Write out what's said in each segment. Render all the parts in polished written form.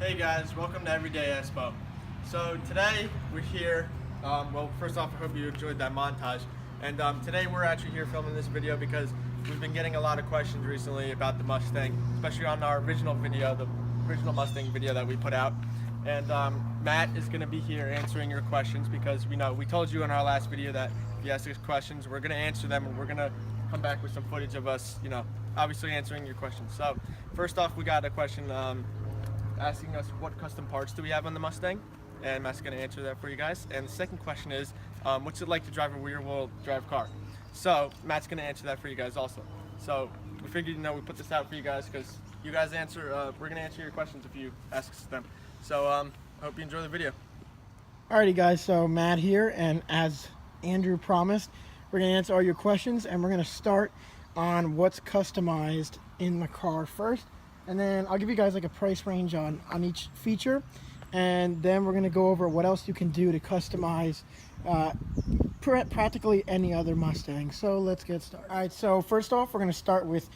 Hey guys, welcome to Everyday Expo. So today we're here, well first off I hope you enjoyed that montage, and today we're actually here filming this video because we've been getting a lot of questions recently about the Mustang, especially on our original video, the original Mustang video that we put out. And Matt is going to be here answering your questions because we told you in our last video that if you ask us questions, we're going to answer them, and we're going to come back with some footage of us, obviously answering your questions. So first off, we got a question asking us what custom parts do we have on the Mustang, and Matt's going to answer that for you guys. And the second question is, what's it like to drive a rear-wheel drive car? So Matt's going to answer that for you guys also. So we figured, we put this out for you guys because you guys answer. We're going to answer your questions if you ask us them. So I hope you enjoy the video. Alrighty guys, so Matt here, and as Andrew promised, we're going to answer all your questions, and we're going to start on what's customized in the car first. And then I'll give you guys like a price range on each feature, and then we're going to go over what else you can do to customize practically any other Mustang. So let's get started. Alright, so first off, we're going to start with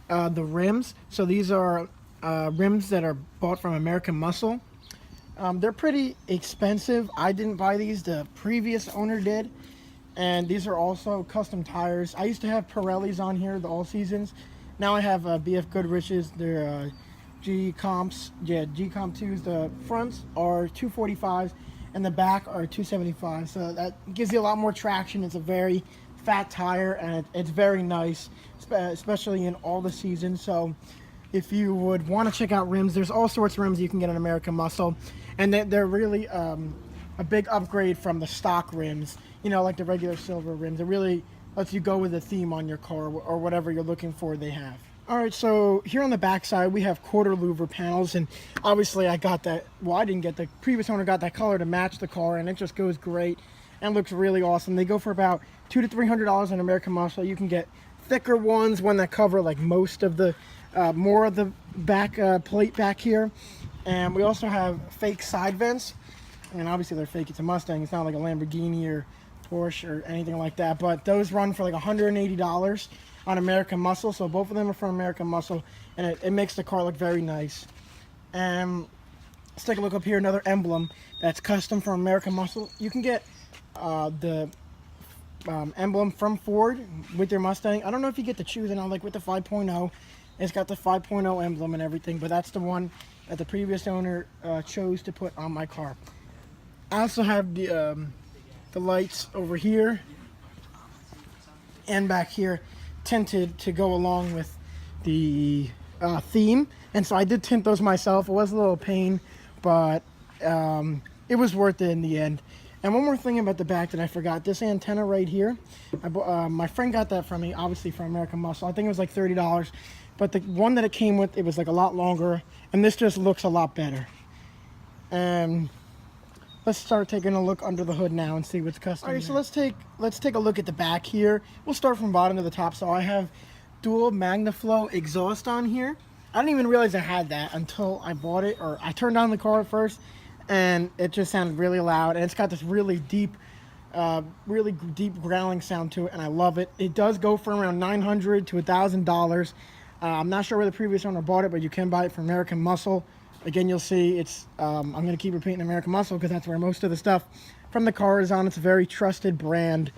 the rims. So these are rims that are bought from American Muscle. They're pretty expensive. I didn't buy these, the previous owner did. And these are also custom tires. I used to have Pirellis on here, the all seasons. Now I have BF Goodrich's. They're G Comps, G-Comp 2s. The fronts are 245s and the back are 275. So that gives you a lot more traction. It's a very fat tire, and it's very nice, especially in all the seasons. So if you would want to check out rims, there's all sorts of rims you can get on American Muscle, and they're really a big upgrade from the stock rims, like the regular silver rims. It really lets you go with a theme on your car or whatever you're looking for, they have. Alright, so here on the back side we have quarter louver panels, and obviously I got that, well I didn't get, the previous owner got that color to match the car, and it just goes great and looks really awesome. They go for about $200 to $300 on American Muscle. You can get thicker ones, one that cover like most of the, more of the back plate back here. And we also have fake side vents, and obviously they're fake, it's a Mustang, it's not like a Lamborghini or Porsche or anything like that, but those run for like $180 on American Muscle. So both of them are from American Muscle, and it makes the car look very nice. And let's take a look up here, another emblem that's custom from American Muscle. You can get the emblem from Ford with your Mustang. I don't know if you get to choose it on, like with the 5.0, it's got the 5.0 emblem and everything, but that's the one that the previous owner chose to put on my car. I also have the lights over here and back here tinted to go along with the theme, and so I did tint those myself. It was a little pain, but it was worth it in the end. And one more thing about the back that I forgot, this antenna right here, my friend got that from me, obviously from American Muscle. I think it was like $30, but the one that it came with, it was like a lot longer, and this just looks a lot better. And let's start taking a look under the hood now and see what's custom. All right, so let's take a look at the back here. We'll start from bottom to the top. So I have dual MagnaFlow exhaust on here. I didn't even realize I had that until I bought it, or I turned on the car at first, and it just sounded really loud. And it's got this really deep growling sound to it, and I love it. It does go for around $900 to $1,000. I'm not sure where the previous owner bought it, but you can buy it from American Muscle. Again, you'll see it's, I'm going to keep repeating American Muscle because that's where most of the stuff from the car is on. It's a very trusted brand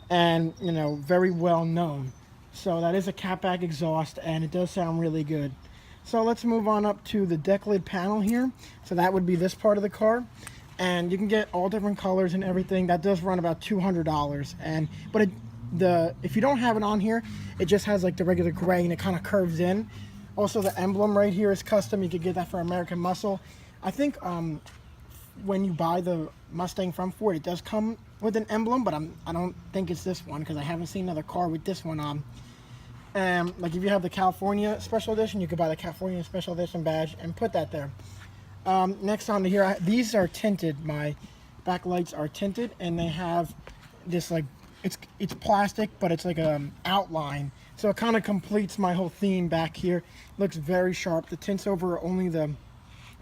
and, very well known. So that is a catback exhaust, and it does sound really good. So let's move on up to the deck lid panel here. So that would be this part of the car. And you can get all different colors and everything. That does run about $200. But if you don't have it on here, it just has like the regular gray, and it kind of curves in. Also, the emblem right here is custom. You could get that for American Muscle. I think when you buy the Mustang from Ford, it does come with an emblem, but I don't think it's this one because I haven't seen another car with this one on. Like if you have the California Special Edition, you could buy the California Special Edition badge and put that there. Next on to here, these are tinted. My back lights are tinted, and they have this like, it's plastic, but it's like an outline. So it kind of completes my whole theme back here. Looks very sharp. The tints over are only the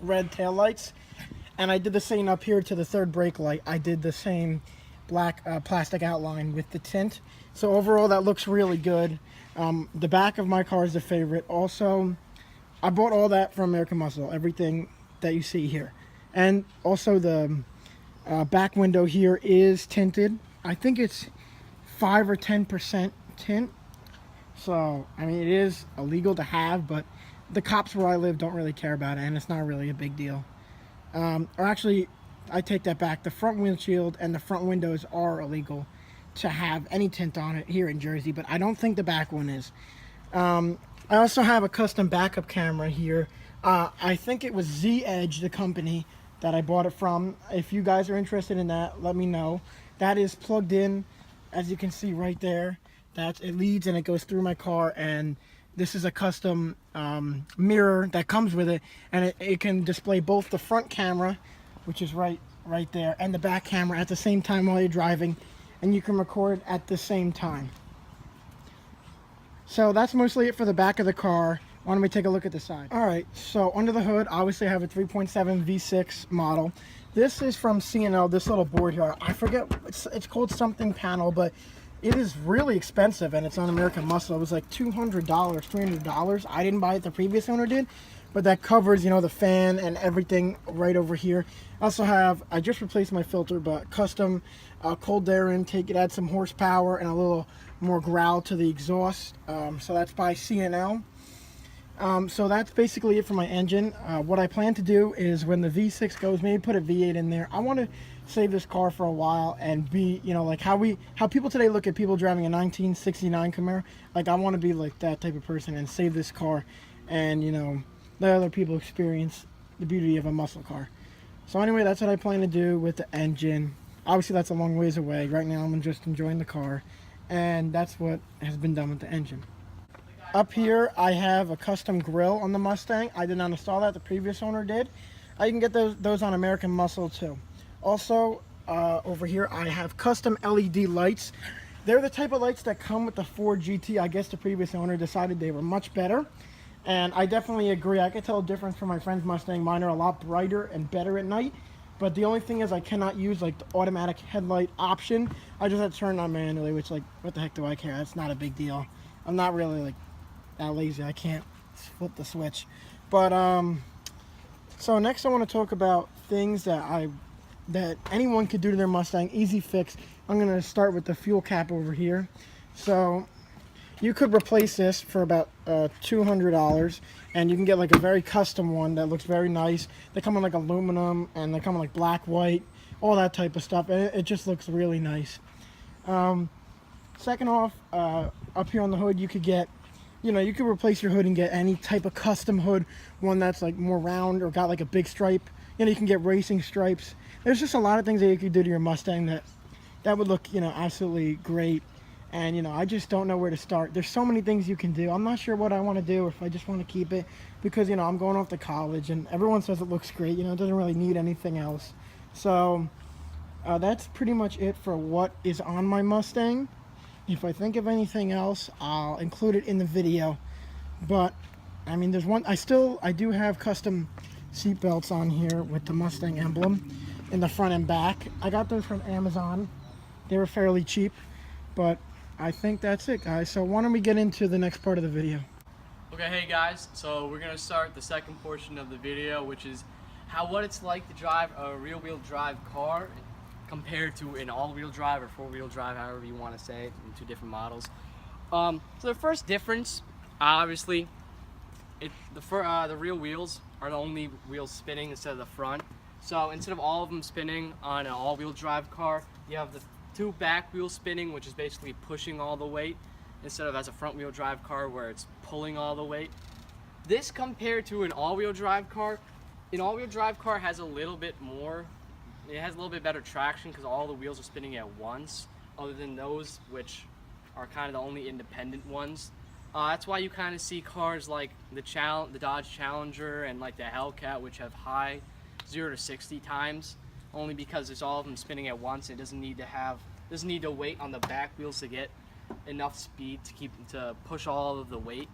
red tail lights. And I did the same up here to the third brake light. I did the same black plastic outline with the tint. So overall, that looks really good. The back of my car is a favorite. Also, I bought all that from American Muscle. Everything that you see here. And also the back window here is tinted. I think it's 5 or 10% tint. So, I mean, it is illegal to have, but the cops where I live don't really care about it, and it's not really a big deal. Or actually, I take that back. The front windshield and the front windows are illegal to have any tint on it here in Jersey, but I don't think the back one is. I also have a custom backup camera here. I think it was Z-Edge, the company that I bought it from. If you guys are interested in that, let me know. That is plugged in, as you can see right there. It leads and it goes through my car, and this is a custom mirror that comes with it, and it can display both the front camera, which is right there, and the back camera at the same time while you're driving, and you can record at the same time. So that's mostly it for the back of the car. Why don't we take a look at the side? All right, so under the hood, obviously I have a 3.7 V6 model. This is from C&L, this little board here. I forget, it's called something panel, but it is really expensive, and it's on American Muscle. It was like $200, $300. I didn't buy it, the previous owner did, but that covers, you know, the fan and everything right over here. I also have, I just replaced my filter, but custom cold air intake. It adds some horsepower and a little more growl to the exhaust. So that's by C&L. So that's basically it for my engine. What I plan to do is when the V6 goes, maybe put a V8 in there. I want to save this car for a while and be, you know, like how people today look at people driving a 1969 Camaro. Like, I want to be like that type of person and save this car and, you know, let other people experience the beauty of a muscle car. So anyway, that's what I plan to do with the engine. Obviously that's a long ways away. Right now I'm just enjoying the car, and that's what has been done with the engine. Up here I have a custom grill on the Mustang. I did not install that, the previous owner did. You can get those on American Muscle too. Also, over here I have custom LED lights. They're the type of lights that come with the Ford GT. I guess the previous owner decided they were much better, and I definitely agree. I can tell a difference from my friend's Mustang. Mine are a lot brighter and better at night, but the only thing is I cannot use like the automatic headlight option. I just have to turn it on manually, which, like, what the heck do I care? That's not a big deal. I'm not really like that lazy. I can't flip the switch. But so next I want to talk about things that anyone could do to their Mustang. Easy fix. I'm going to start with the fuel cap over here. So you could replace this for about $200, and you can get like a very custom one that looks very nice. They come in like aluminum, and they come in like black, white, all that type of stuff, and it just looks really nice. Second off, up here on the hood, you could get, you know, you could replace your hood and get any type of custom hood, one that's like more round or got like a big stripe. You know, you can get racing stripes. There's just a lot of things that you could do to your Mustang that would look, you know, absolutely great. And, you know, I just don't know where to start. There's so many things you can do. I'm not sure what I want to do, or if I just want to keep it, because, you know, I'm going off to college and everyone says it looks great. You know, it doesn't really need anything else. So that's pretty much it for what is on my Mustang. If I think of anything else, I'll include it in the video. But I mean, there's one, I do have custom seat belts on here with the Mustang emblem in the front and back. I got those from Amazon. They were fairly cheap, but I think that's it, guys. So why don't we get into the next part of the video? Okay, hey guys, so we're gonna start the second portion of the video, which is what it's like to drive a rear-wheel drive car compared to an all-wheel drive or four-wheel drive, however you want to say it, in two different models. So the first difference, obviously, the rear wheels are the only wheels spinning instead of the front. So instead of all of them spinning on an all-wheel drive car, you have the two back wheels spinning, which is basically pushing all the weight, instead of as a front-wheel drive car where it's pulling all the weight. This compared to an all-wheel drive car, an all-wheel drive car has a little bit more, it has a little bit better traction because all the wheels are spinning at once, other than those which are kind of the only independent ones. That's why you kind of see cars like the Dodge Challenger and like the Hellcat, which have high 0 to 60 times, only because it's all of them spinning at once. It doesn't need to wait on the back wheels to get enough speed to push all of the weight.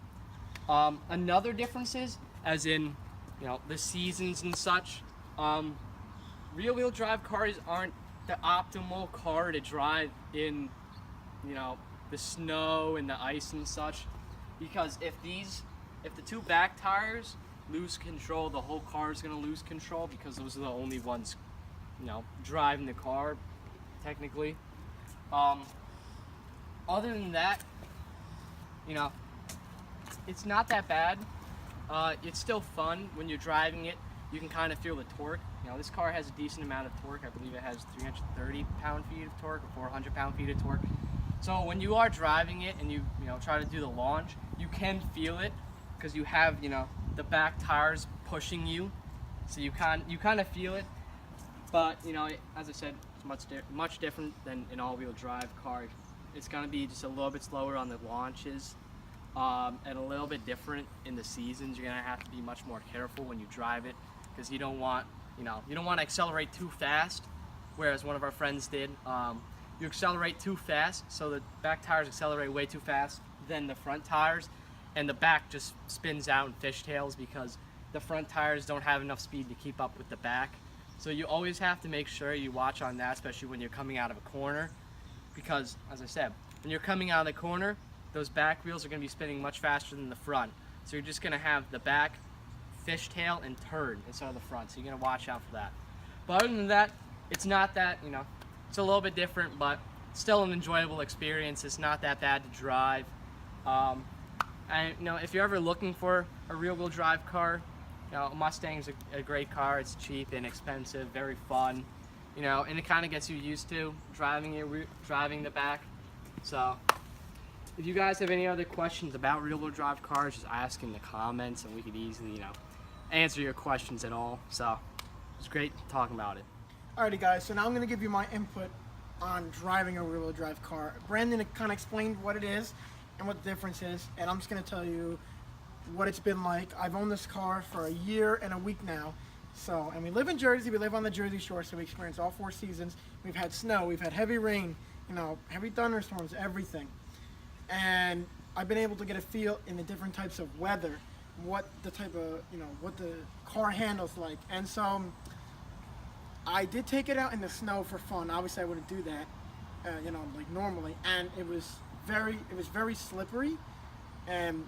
Another difference is, as in, you know, the seasons and such, rear-wheel drive cars aren't the optimal car to drive in, you know, the snow and the ice and such, because if the two back tires lose control, the whole car is going to lose control because those are the only ones, driving the car, technically. Other than that, it's not that bad. It's still fun when you're driving it. You can kind of feel the torque. This car has a decent amount of torque. I believe it has 330 pound-feet of torque or 400 pound-feet of torque. So when you are driving it and you try to do the launch, you can feel it because you have the back tires pushing you, so you kind of feel it. But as I said, it's much different than an all-wheel drive car. It's gonna be just a little bit slower on the launches, and a little bit different in the seasons. You're gonna have to be much more careful when you drive it because you don't want to accelerate too fast. Whereas one of our friends did. You accelerate too fast, so the back tires accelerate way too fast than the front tires, and the back just spins out and fishtails because the front tires don't have enough speed to keep up with the back. So you always have to make sure you watch on that, especially when you're coming out of a corner, because as I said, when you're coming out of the corner, those back wheels are going to be spinning much faster than the front. So you're just going to have the back fishtail and turn instead of the front, so you're going to watch out for that. But other than that, it's not that, it's a little bit different, but still an enjoyable experience. It's not that bad to drive. And if you're ever looking for a rear-wheel drive car, Mustang's a great car. It's cheap, inexpensive, very fun, and it kind of gets you used to driving the back. So if you guys have any other questions about rear-wheel drive cars, just ask in the comments, and we could easily, answer your questions at all. So it's great talking about it. Alrighty guys, so now I'm going to give you my input on driving a rear-wheel drive car. Brandon kind of explained what it is and what the difference is, and I'm just going to tell you what it's been like. I've owned this car for a year and a week now. So, and we live in Jersey, we live on the Jersey Shore, so we experience all 4 seasons. We've had snow, we've had heavy rain, heavy thunderstorms, everything. And I've been able to get a feel in the different types of weather, what the type of, what the car handles like. And so I did take it out in the snow for fun. Obviously I wouldn't do that, like normally. And it was very slippery. And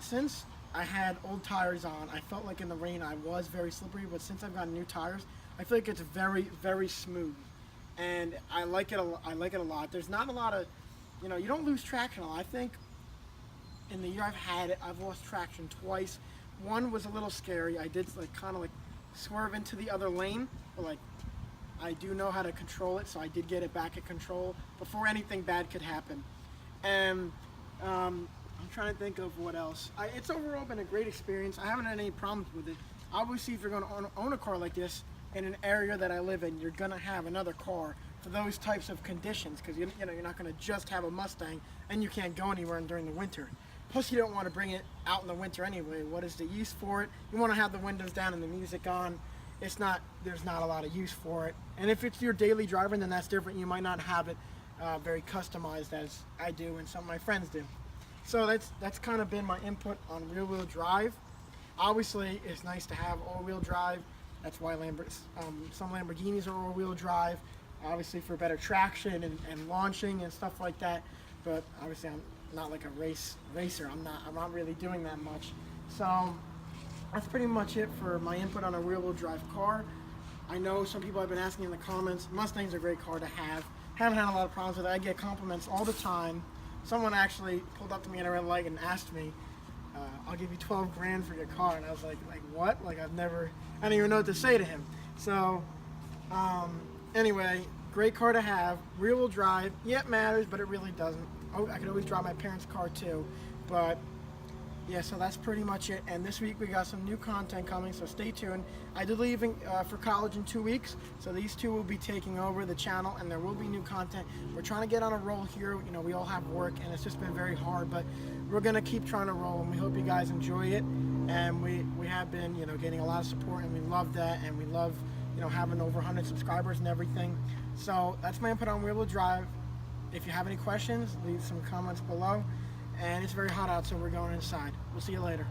since I had old tires on, I felt like in the rain I was very slippery, but since I've got new tires, I feel like it's very, very smooth. And I like it a lot. There's not a lot of, you don't lose traction a lot. I think in the year I've had it, I've lost traction twice. One was a little scary. I did kind of swerve into the other lane, but I do know how to control it, so I did get it back at control before anything bad could happen. And I'm trying to think of what else. It's overall been a great experience. I haven't had any problems with it. Obviously, if you're going to own a car like this in an area that I live in, you're going to have another car for those types of conditions, because you're not going to just have a Mustang and you can't go anywhere during the winter. Plus, you don't want to bring it out in the winter anyway. What is the use for it? You want to have the windows down and the music on. There's not a lot of use for it. And if it's your daily driving, then that's different. You might not have it very customized as I do and some of my friends do. So that's kind of been my input on rear-wheel drive. Obviously, it's nice to have all-wheel drive. That's why some Lamborghinis are all-wheel drive, obviously for better traction and launching and stuff like that. But obviously, I'm not like a racer. I'm not really doing that much. So that's pretty much it for my input on a rear-wheel drive car. I know some people have been asking in the comments. Mustang's a great car to have. Haven't had a lot of problems with it. I get compliments all the time. Someone actually pulled up to me at a red light and asked me, I'll give you 12 grand for your car. And I was like what? I don't even know what to say to him. So anyway, great car to have. Rear-wheel drive, yeah, it matters, but it really doesn't. Oh, I could always drive my parents' car too. But yeah, so that's pretty much it. And this week we got some new content coming, so stay tuned. I do leaving for college in 2 weeks, so these two will be taking over the channel, and there will be new content. We're trying to get on a roll here. We all have work, and it's just been very hard, but we're gonna keep trying to roll, and we hope you guys enjoy it. And we have been, getting a lot of support, and we love that, and we love, having over 100 subscribers and everything. So that's my input on rear-wheel drive. If you have any questions, leave some comments below. And it's very hot out, so we're going inside. We'll see you later.